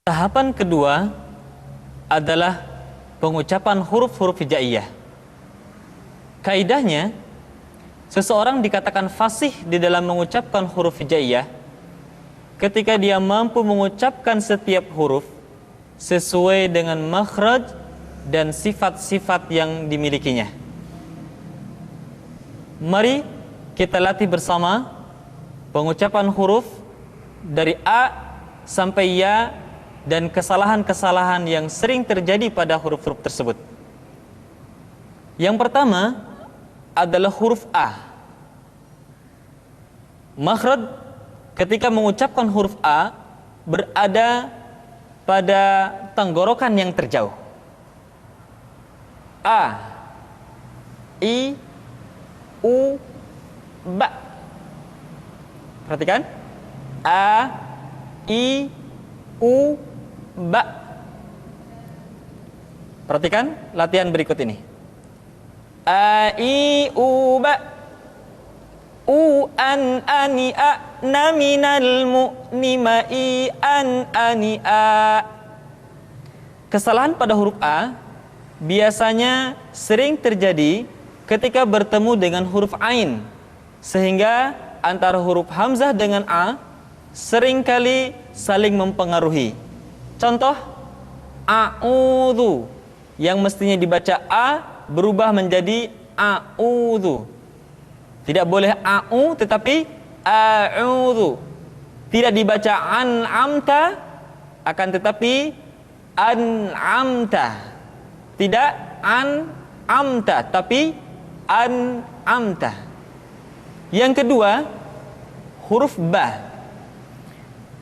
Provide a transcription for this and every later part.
Tahapan kedua adalah pengucapan huruf-huruf hijaiyah. Kaidahnya, seseorang dikatakan fasih di dalam mengucapkan huruf hijaiyah ketika dia mampu mengucapkan setiap huruf sesuai dengan makhraj dan sifat-sifat yang dimilikinya. Mari kita latih bersama pengucapan huruf dari A sampai Ya dan kesalahan-kesalahan yang sering terjadi pada huruf-huruf tersebut. Yang pertama adalah huruf A. Makhraj ketika mengucapkan huruf A berada pada tenggorokan yang terjauh. A, I, U, Ba. Perhatikan. A, I, U, Ba. Perhatikan latihan berikut ini. A, I, U, Ba. U, an, ani, a, na, minal, mu, ni, ma, i, an, ani, a. Kesalahan pada huruf A biasanya sering terjadi ketika bertemu dengan huruf Ain, sehingga antara huruf Hamzah dengan A seringkali saling mempengaruhi. Contoh, a'udzu yang mestinya dibaca A berubah menjadi a'udzu. Tidak boleh a'u tetapi a'udzu. Tidak dibaca an'amta akan tetapi an'amta. Tidak an'amta tapi an'amta. Yang kedua, huruf Ba.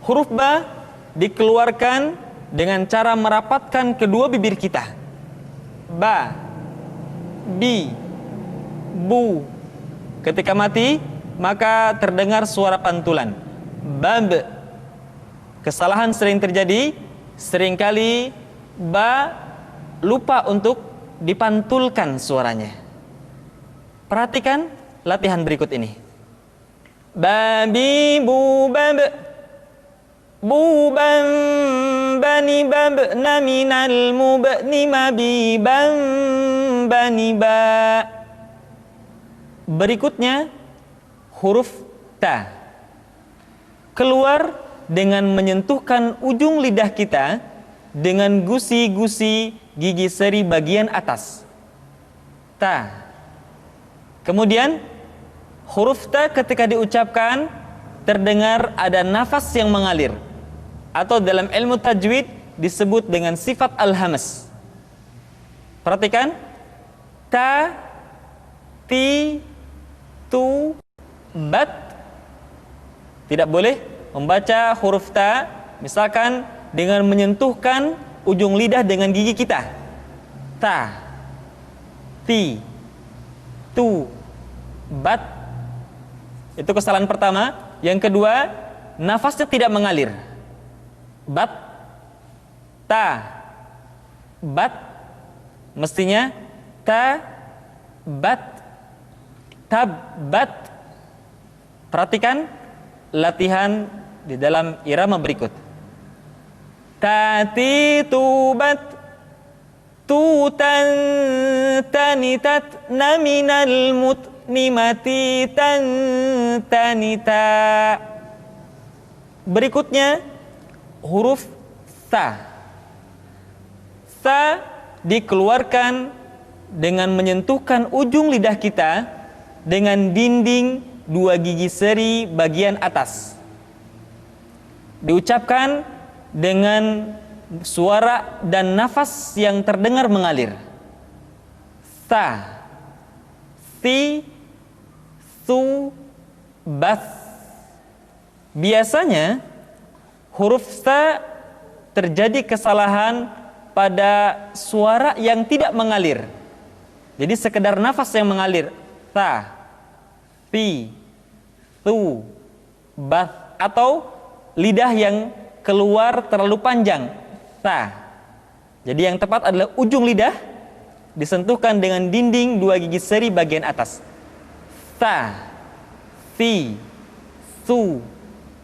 Huruf Ba dikeluarkan dengan cara merapatkan kedua bibir kita. Ba, Bi, Bu. Ketika mati, maka terdengar suara pantulan. Bab. Kesalahan sering terjadi, seringkali Ba lupa untuk dipantulkan suaranya. Perhatikan latihan berikut ini. Babi, bu, bab. Buban, bani, bab, naminal, mubni, mabi, ban, bani, ba. Berikutnya huruf Ta. Keluar dengan menyentuhkan ujung lidah kita dengan gusi-gusi gigi seri bagian atas. Ta. Kemudian huruf Ta ketika diucapkan terdengar ada nafas yang mengalir, atau dalam ilmu tajwid disebut dengan sifat al-hamas. Perhatikan. Ta, ti, tu, bat. Tidak boleh membaca huruf Ta misalkan dengan menyentuhkan ujung lidah dengan gigi kita. Ta, ti, tu, bat. Itu kesalahan pertama. Yang kedua, nafasnya tidak mengalir. Bat, ta, bat. Mestinya ta, bat, tab, bat. Perhatikan latihan di dalam irama berikut. Tati, tubat, tutan, tanitat, naminal, mut, nimati, tan, tanita. Berikutnya huruf Sa. Sa dikeluarkan dengan menyentuhkan ujung lidah kita dengan dinding dua gigi seri bagian atas. Diucapkan dengan suara dan nafas yang terdengar mengalir. Sa, si, su, bas. Biasanya huruf Sa terjadi kesalahan pada suara yang tidak mengalir. Jadi sekedar nafas yang mengalir. Sa, si, su, bas. Atau lidah yang keluar terlalu panjang. Sa. Jadi yang tepat adalah ujung lidah disentuhkan dengan dinding dua gigi seri bagian atas. Sa, si, su,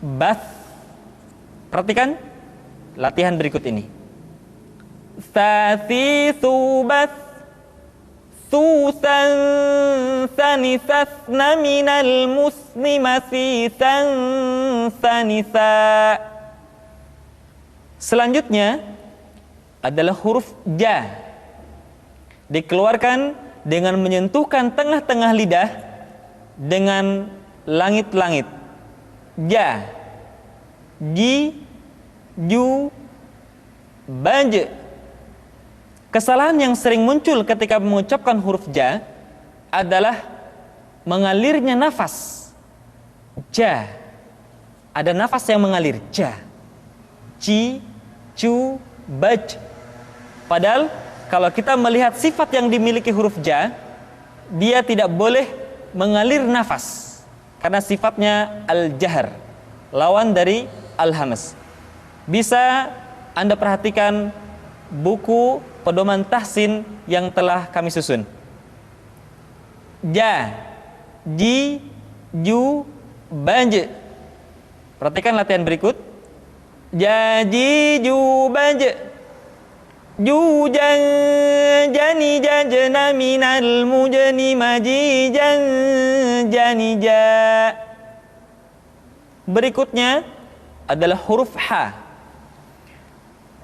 bas. Perhatikan latihan berikut ini. Sasi subas susan sanisasna minal muslimasi sanisa. Selanjutnya adalah huruf ja. Dikeluarkan dengan menyentuhkan tengah-tengah lidah dengan langit-langit. Ja, ji, ju, baj. Kesalahan yang sering muncul ketika mengucapkan huruf ja adalah mengalirnya nafas. Ja, ada nafas yang mengalir. Ja, ji, ju, baj. Padahal kalau kita melihat sifat yang dimiliki huruf ja, dia tidak boleh mengalir nafas karena sifatnya al-jahr, lawan dari al-hamas. Bisa Anda perhatikan buku pedoman tahsin yang telah kami susun. Ja, ji, ju, baj. Perhatikan latihan berikut. Ja, ji, ju, baj. Ju, jan, jani, jajna, minal, mujani, maji, jan, jani, ja. Berikutnya adalah huruf ha.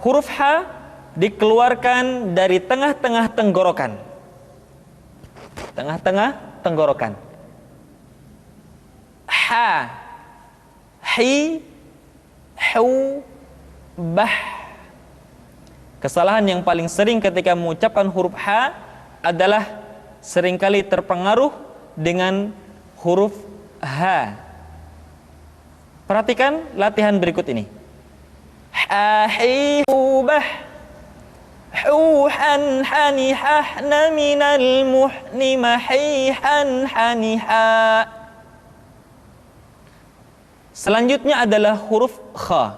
Huruf ha dikeluarkan dari tengah-tengah tenggorokan. Tengah-tengah tenggorokan. Ha, hi, hu, bah. Kesalahan yang paling sering ketika mengucapkan huruf ha adalah seringkali terpengaruh dengan huruf ha. Perhatikan latihan berikut ini. Ha, hi, hu, bah. Hu, han, hani, hahna, minal, muhni, mahi, han, hani, ha. Selanjutnya adalah huruf kha.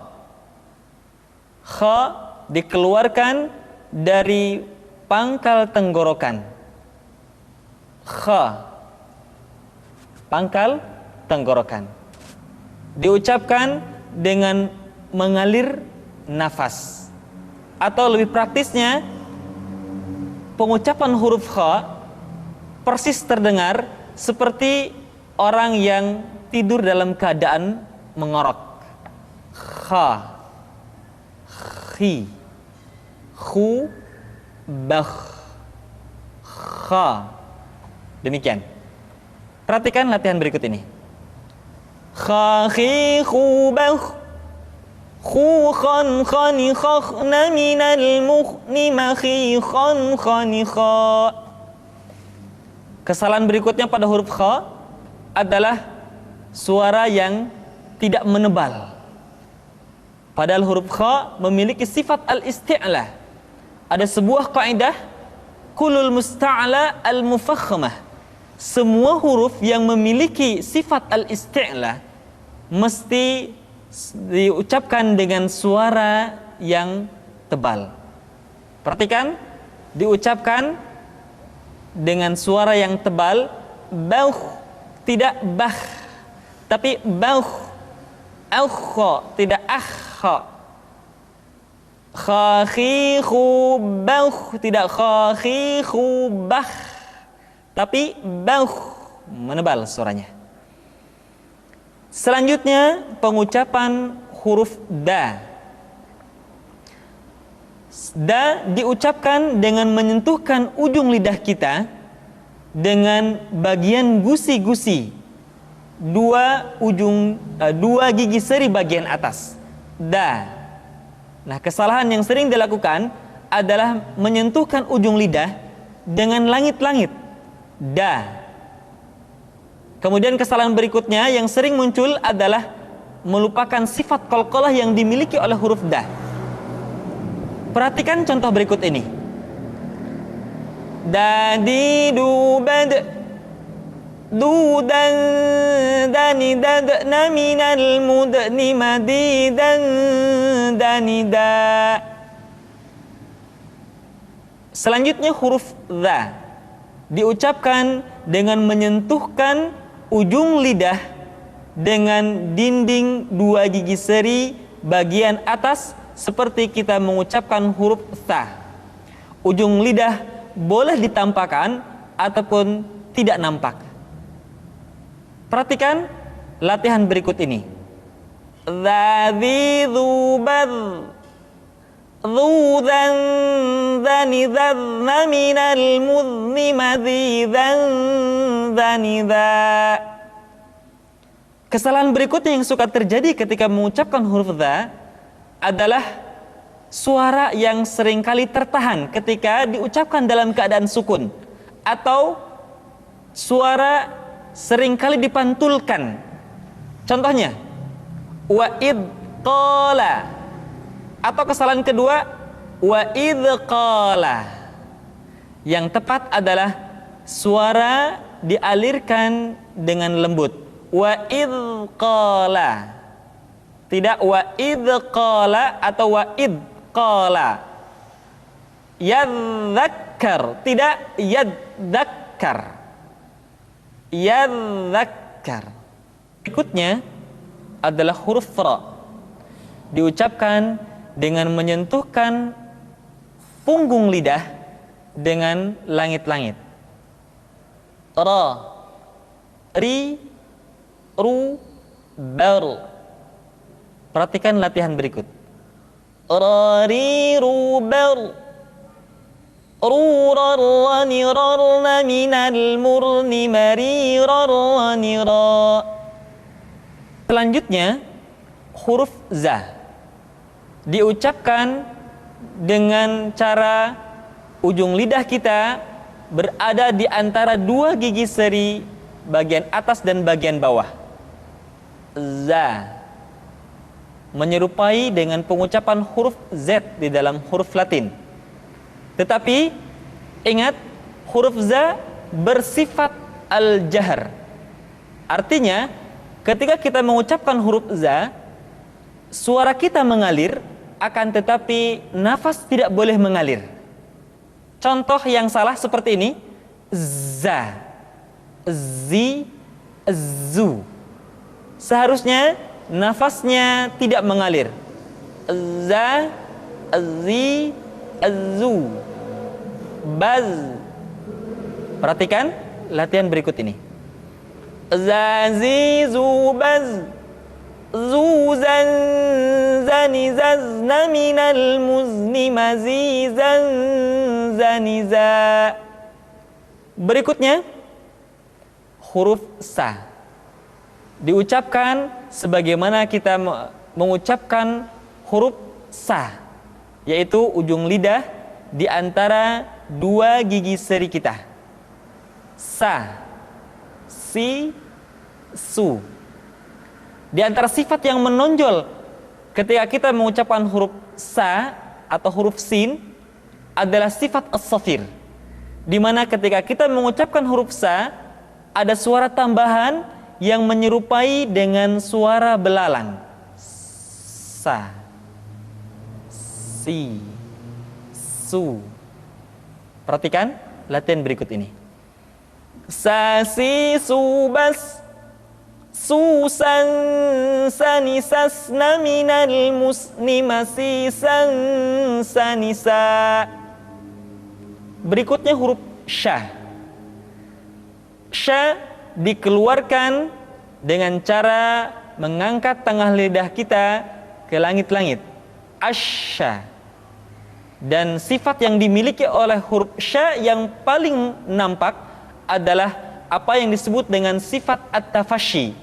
Kha dikeluarkan dari pangkal tenggorokan. Kha, pangkal tenggorokan. Diucapkan dengan mengalir nafas. Atau lebih praktisnya, pengucapan huruf kha persis terdengar seperti orang yang tidur dalam keadaan mengorok. Kha, khi, khu, bakh, kha. Demikian. Perhatikan latihan berikut ini. Kha, khi, khu, bakh. Khu, khan, khani, khakhna, minal, mukhni, makhi, khan, khani, kha. Kesalahan berikutnya pada huruf kha adalah suara yang tidak menebal. Padahal huruf kha memiliki sifat al-isti'la. Ada sebuah kaidah, kulul musta'la al-mufakhmah. Semua huruf yang memiliki sifat al-isti'la mesti diucapkan dengan suara yang tebal. Perhatikan, diucapkan dengan suara yang tebal. Bauh, tidak bah, tapi bauh. Aukha, tidak akha. Kha, khi, khu, bauh, tidak kha, khi, khu, bah, tapi bauh, menebal suaranya. Selanjutnya pengucapan huruf da. Da diucapkan dengan menyentuhkan ujung lidah kita dengan bagian gusi-gusi dua gigi seri bagian atas. Da. Nah, kesalahan yang sering dilakukan adalah menyentuhkan ujung lidah dengan langit-langit. Da. Kemudian kesalahan berikutnya yang sering muncul adalah melupakan sifat qalqalah yang dimiliki oleh huruf da. Perhatikan contoh berikut ini. Dadi, du, bad. Du, dan, dani, dadna, minal, mudni, madi, dan, dani, da. Selanjutnya huruf za. Diucapkan dengan menyentuhkan ujung lidah dengan dinding dua gigi seri bagian atas seperti kita mengucapkan huruf tha. Ujung lidah boleh ditampakkan ataupun tidak nampak. Perhatikan latihan berikut ini. Dzadzi dzubad dzu dzan dzani dzadna minal muzni madzidzan dzani dza. Kesalahan berikutnya yang suka terjadi ketika mengucapkan huruf dza adalah suara yang seringkali tertahan ketika diucapkan dalam keadaan sukun, atau suara seringkali dipantulkan. Contohnya wa id qala, atau kesalahan kedua wa id qala. Yang tepat adalah suara dialirkan dengan lembut. Wa idh qala, tidak wa idh qala atau wa idh qala. Yadzakkar, tidak yadzakkar. Yadzakkar. Berikutnya adalah huruf ra, diucapkan dengan menyentuhkan punggung lidah dengan langit-langit. Ra, ri, ru, bar. Perhatikan latihan berikut. Ra, ri, ru, bar. Ru, rar, rani, rarna, minal murni, mari, rar, rani, ra. Selanjutnya huruf za, diucapkan dengan cara ujung lidah kita berada di antara dua gigi seri bagian atas dan bagian bawah. Za, menyerupai dengan pengucapan huruf Z di dalam huruf Latin. Tetapi ingat, huruf za bersifat al-jahr. Artinya ketika kita mengucapkan huruf za, suara kita mengalir, akan tetapi nafas tidak boleh mengalir. Contoh yang salah seperti ini: za, zi, zu. Seharusnya nafasnya tidak mengalir. Za, zi, zu, baz. Perhatikan latihan berikut ini. Za, zi, zu, baz. Zu, zan, zani, zazna, minal muzni, mazizan, zani, za. Berikutnya huruf sa, diucapkan sebagaimana kita mengucapkan huruf sa, yaitu ujung lidah di antara dua gigi seri kita. Sa, si, su. Di antara sifat yang menonjol ketika kita mengucapkan huruf sa atau huruf sin adalah sifat as-safir, di mana ketika kita mengucapkan huruf sa ada suara tambahan yang menyerupai dengan suara belalang. Sa, si, su. Perhatikan latihan berikut ini. Sa, si, su, bas. Su, san, sani, sasna, minal musni, masisan, sanisa. Berikutnya huruf sya. Sya dikeluarkan dengan cara mengangkat tengah lidah kita ke langit-langit. Asya. Dan sifat yang dimiliki oleh huruf sya yang paling nampak adalah apa yang disebut dengan sifat at-tafashi,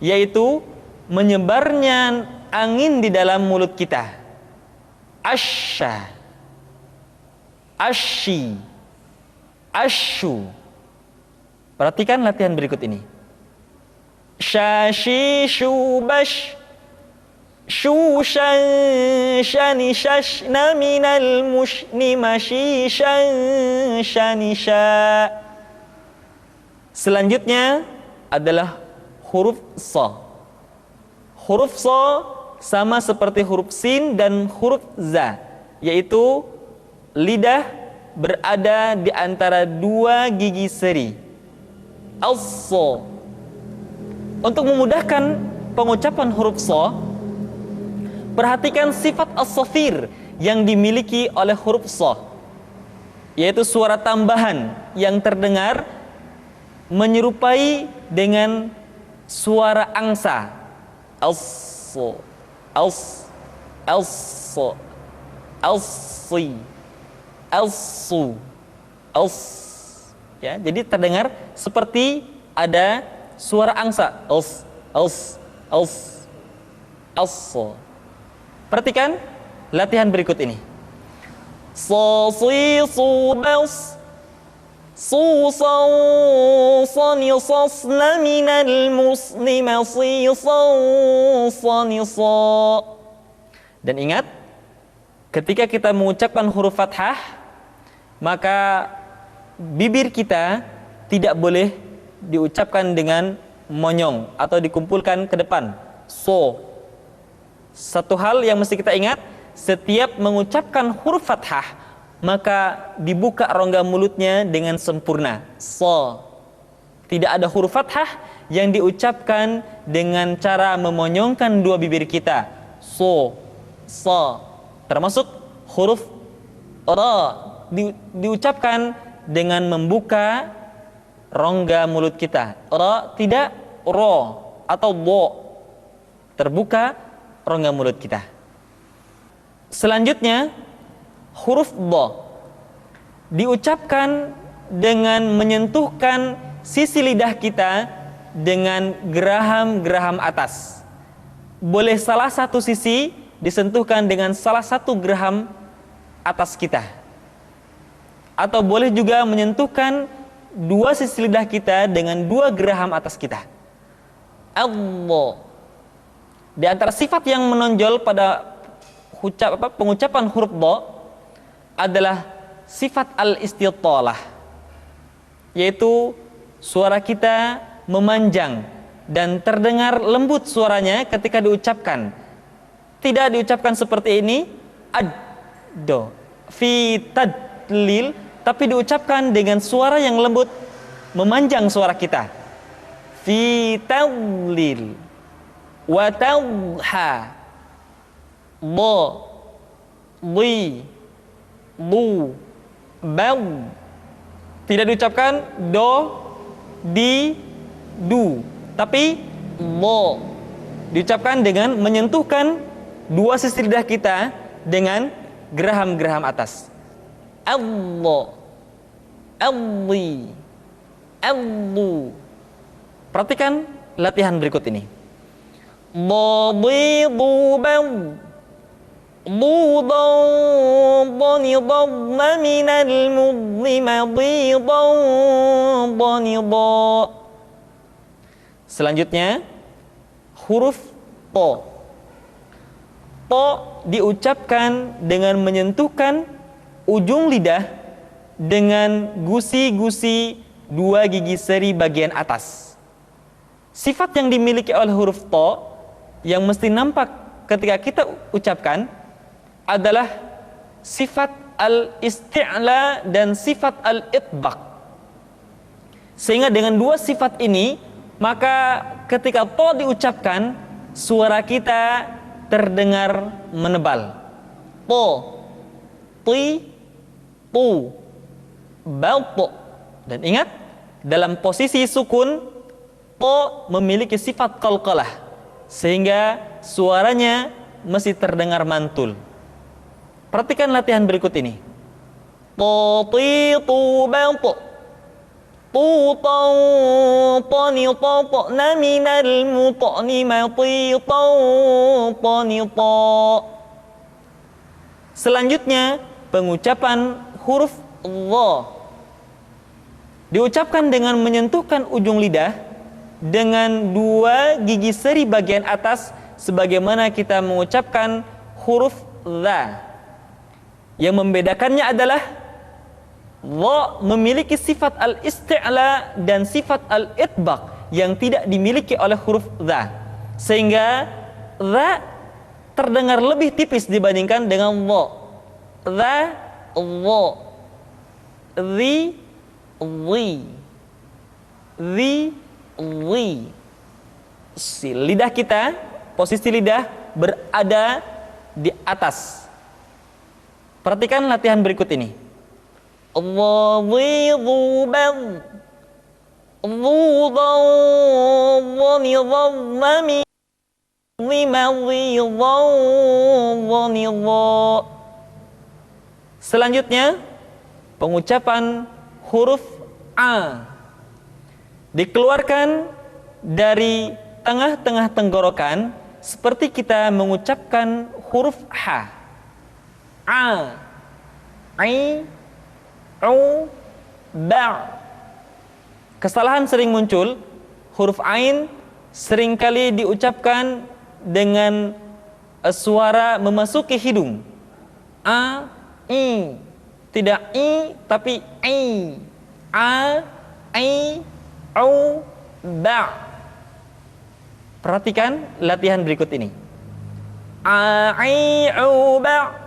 yaitu menyebarnya angin di dalam mulut kita. Asya, asyi, asyu. Perhatikan latihan berikut ini. Syashi, syubash, syushan, shani, shashna, minal mushni, mashishan, shanisha. Selanjutnya adalah huruf sa. Huruf sa sama seperti huruf sin dan huruf za, yaitu lidah berada di antara dua gigi seri. As-sa. Untuk memudahkan pengucapan huruf sa, Perhatikan sifat as-safir yang dimiliki oleh huruf sha, yaitu suara tambahan yang terdengar menyerupai dengan suara angsa. As-so, as, as-so, as-si, as-su, as. Ya, jadi terdengar seperti ada suara angsa. As, as, as, as-so. Perhatikan latihan berikut ini. Sa, si, su, bas, su, sa, sa, ni, sas, na, minal, musni, ma, si, sa, sa, ni, sa. Dan ingat, ketika kita mengucapkan huruf fathah, maka bibir kita tidak boleh diucapkan dengan monyong atau dikumpulkan ke depan. So, satu hal yang mesti kita ingat, setiap mengucapkan huruf fathah, maka dibuka rongga mulutnya dengan sempurna. So, tidak ada huruf fathah yang diucapkan dengan cara memonyongkan dua bibir kita. So, so, termasuk huruf ra diucapkan dengan membuka rongga mulut kita. Ra tidak ro atau bo, terbuka rongga mulut kita. Selanjutnya huruf bo diucapkan dengan menyentuhkan sisi lidah kita dengan geraham-geraham atas. Boleh salah satu sisi disentuhkan dengan salah satu geraham atas kita, atau boleh juga menyentuhkan dua sisi lidah kita dengan dua geraham atas kita. Allah. Di antara sifat yang menonjol pada pengucapan huruf do adalah sifat al-istitalah, yaitu suara kita memanjang dan terdengar lembut suaranya ketika diucapkan. Tidak diucapkan seperti ini, ad-do, fi tadlil, tapi diucapkan dengan suara yang lembut, memanjang suara kita. Fi tadlil wa tadha, bo, di, du, bal. Tidak diucapkan do, di, du, tapi bo. Diucapkan dengan menyentuhkan dua sisi lidah kita dengan geraham-geraham atas. Allah, alli, allu. Perhatikan latihan berikut ini. Dadi, duban, dudan, danidan, minal mudni, madidan, danidan. Selanjutnya huruf to. To diucapkan dengan menyentuhkan ujung lidah dengan gusi-gusi dua gigi seri bagian atas. Sifat yang dimiliki oleh huruf to yang mesti nampak ketika kita ucapkan adalah sifat al-isti'la dan sifat al-itbaq. Sehingga dengan dua sifat ini, maka ketika to diucapkan, suara kita terdengar menebal. To, ti, tu, balto. Dan ingat, dalam posisi sukun, to memiliki sifat qalqalah, sehingga suaranya mesti terdengar mantul. Perhatikan latihan berikut ini. To, ti, tu, balto. Tu, tau, tani, tau, na, minal, mutani, mati, tau, tani, tau. Selanjutnya, pengucapan huruf dha diucapkan dengan menyentuhkan ujung lidah dengan dua gigi seri bagian atas sebagaimana kita mengucapkan huruf dha. Yang membedakannya adalah dha memiliki sifat al-isti'la dan sifat al-itbaq yang tidak dimiliki oleh huruf dha, sehingga dha terdengar lebih tipis dibandingkan dengan dha. Dha, dha, dhi, dhi, dhi. Lidah kita, posisi lidah berada di atas. Perhatikan latihan berikut ini. Selanjutnya pengucapan huruf A dikeluarkan dari tengah-tengah tenggorokan seperti kita mengucapkan huruf H. A, I, U, Ba. Kesalahan sering muncul, huruf Ain seringkali diucapkan dengan suara memasuki hidung. A, I. Tidak I, tapi I. A, I, U, Ba. Perhatikan latihan berikut ini. A, I, U, Ba.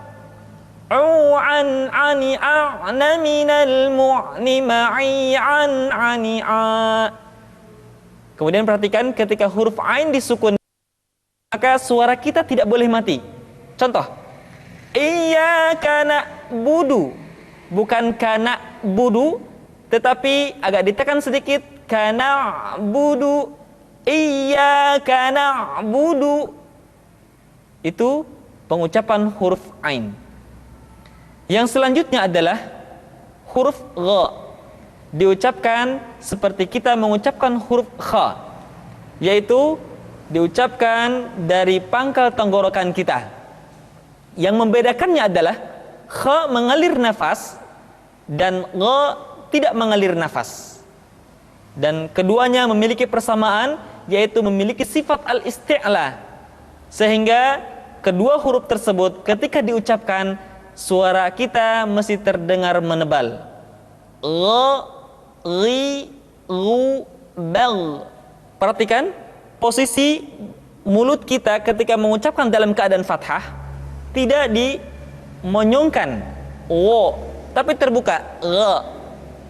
U, an, ani, a'na, minal, mu'ni, ma'i, an, ani, a. Kemudian perhatikan ketika huruf Ain disukun, maka suara kita tidak boleh mati. Contoh, iyyaka na'budu, bukan kana budu, tetapi agak ditekan sedikit, kana budu, iyyaka na'budu. Itu pengucapan huruf Ain. Yang selanjutnya adalah huruf Gha. Diucapkan seperti kita mengucapkan huruf Kha, yaitu diucapkan dari pangkal tenggorokan kita. Yang membedakannya adalah Kha mengalir nafas dan Gha tidak mengalir nafas. Dan keduanya memiliki persamaan, yaitu memiliki sifat al-isti'la. Sehingga kedua huruf tersebut ketika diucapkan, suara kita mesti terdengar menebal. Gha, ri, ru, bal. Perhatikan posisi mulut kita ketika mengucapkan dalam keadaan fathah, tidak dimonyongkan wo, tapi terbuka. Gha,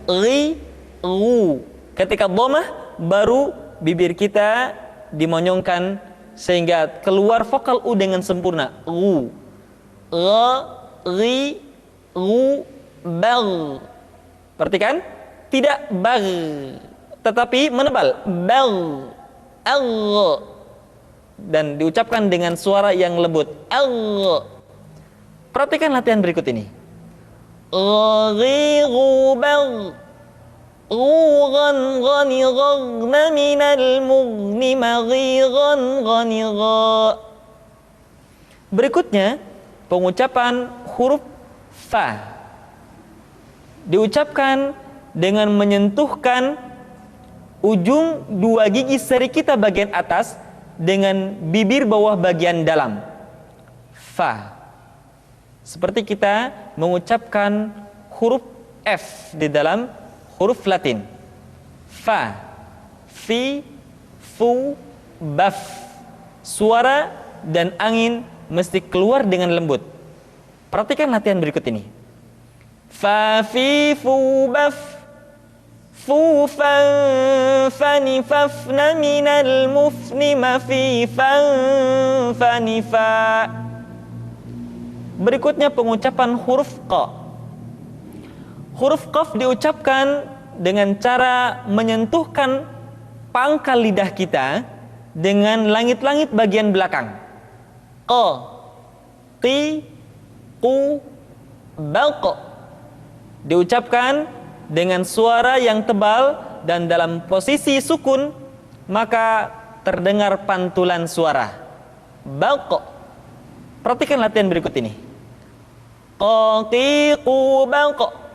ri, ru. Ketika dhammah, baru bibir kita dimonyongkan sehingga keluar vokal u dengan sempurna. Ru, gha, ri, ru, bal. Perhatikan, tidak bal, tetapi menebal. Bal, al, dan diucapkan dengan suara yang lembut. Al. Perhatikan latihan berikut ini. Ri, ru, bal. Ghan, ghani, ghagna, minal, mughni, maghi, ghan, ghani, gha. Berikutnya pengucapan huruf fa, diucapkan dengan menyentuhkan ujung dua gigi seri kita bagian atas dengan bibir bawah bagian dalam. Fa. Seperti kita mengucapkan huruf F di dalam huruf Latin. Fa, fi, fu, baf. Suara dan angin mesti keluar dengan lembut. Perhatikan latihan berikut ini. Fa, fi, fu, baf. Fu, fan, fani, fafna, minal, mufni, mafi, fan, fani, fa. Berikutnya pengucapan huruf qa. Huruf qaf diucapkan dengan cara menyentuhkan pangkal lidah kita dengan langit-langit bagian belakang. Qa, qi, qu, baq. Diucapkan dengan suara yang tebal dan dalam posisi sukun, maka terdengar pantulan suara. Baq. Perhatikan latihan berikut ini. Qa, qi, qu, baq.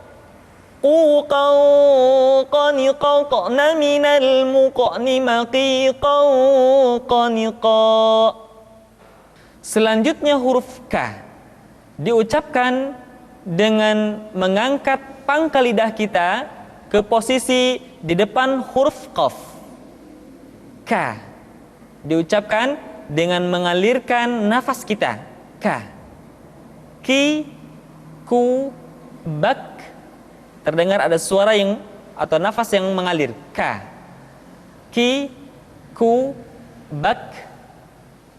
Selanjutnya huruf K diucapkan dengan mengangkat pangkal lidah kita ke posisi di depan huruf Qaf. K diucapkan dengan mengalirkan nafas kita. K, ki, ku, bak. Terdengar ada suara yang atau nafas yang mengalir. Ka, ki, ku, bak.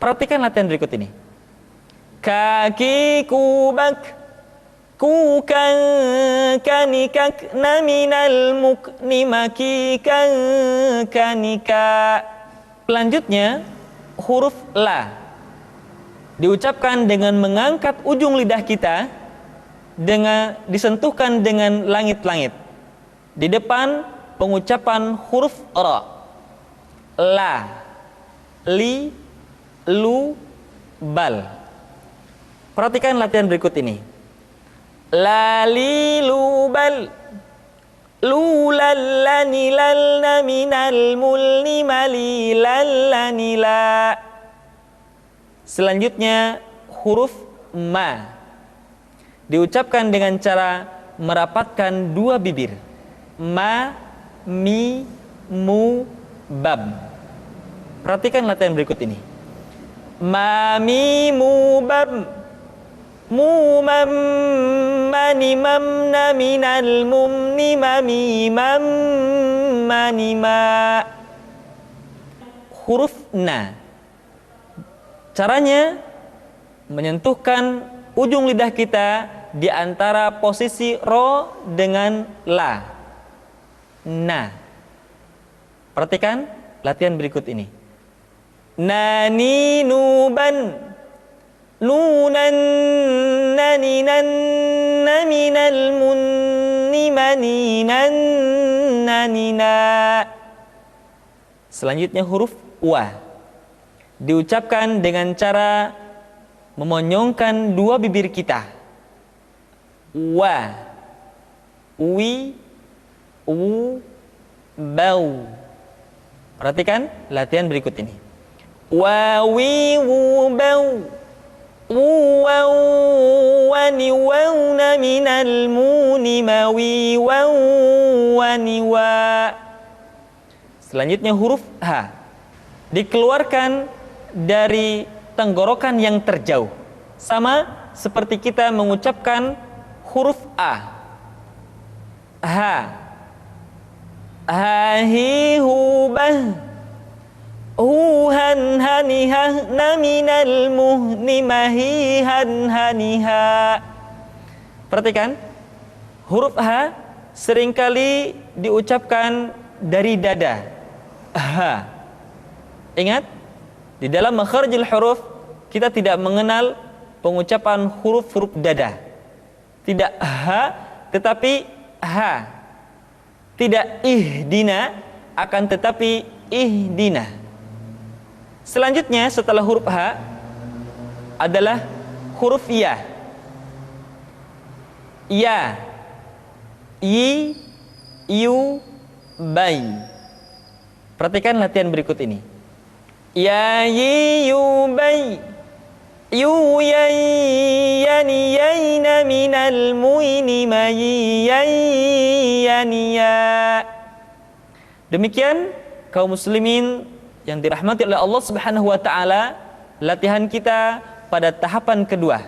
Perhatikan latihan berikut ini. Kaki kubak, kukan kanikak naminal mukni makikan kanika. Selanjutnya huruf la diucapkan dengan mengangkat ujung lidah kita, dengan disentuhkan dengan langit-langit. Di depan pengucapan huruf ra, la, li, lu, bal. Perhatikan latihan berikut ini. La li lu bal, lu lallani lalna minal mulni mali lallani la. Selanjutnya huruf ma diucapkan dengan cara merapatkan dua bibir. Ma, mi, mu, bab. Perhatikan latihan berikut ini. Ma, mi, mu, bab. Mu, mam, mani, mamna, minal, mumni, mami, mam, mani, ma. Huruf na. Caranya menyentuhkan ujung lidah kita di antara posisi ro dengan la. Na. Perhatikan latihan berikut ini. Nani nuban, nunan naninan naminal munni maninan nanina. Selanjutnya huruf wa diucapkan dengan cara memonyongkan dua bibir kita. Wa, wi, wu, bau. Perhatikan latihan berikut ini. Wa, wi, wu, bau. Waw, wani, wawna minal muni mawi, waw, wani, wa. Selanjutnya huruf ha dikeluarkan dari tenggorokan yang terjauh, sama seperti kita mengucapkan huruf a. Ha, ha, hi, hu, bah. Huhan hanihah naminal muhni mahihan haniha. Perhatikan huruf ha seringkali diucapkan dari dada. Ha. Ingat, di dalam makharijul huruf kita tidak mengenal pengucapan huruf-huruf dada. Tidak ha, tetapi ha. Tidak ihdina, akan tetapi ihdina. Selanjutnya setelah huruf ha adalah huruf ya. Ya, yi, yu, bai. Perhatikan latihan berikut ini. Ya, yi, yu, bai. Yu, yai, yani, yaina minal muini mayi, yai, yani, ya. Demikian kaum muslimin yang dirahmati oleh Allah Subhanahu wa taala, latihan kita pada tahapan kedua.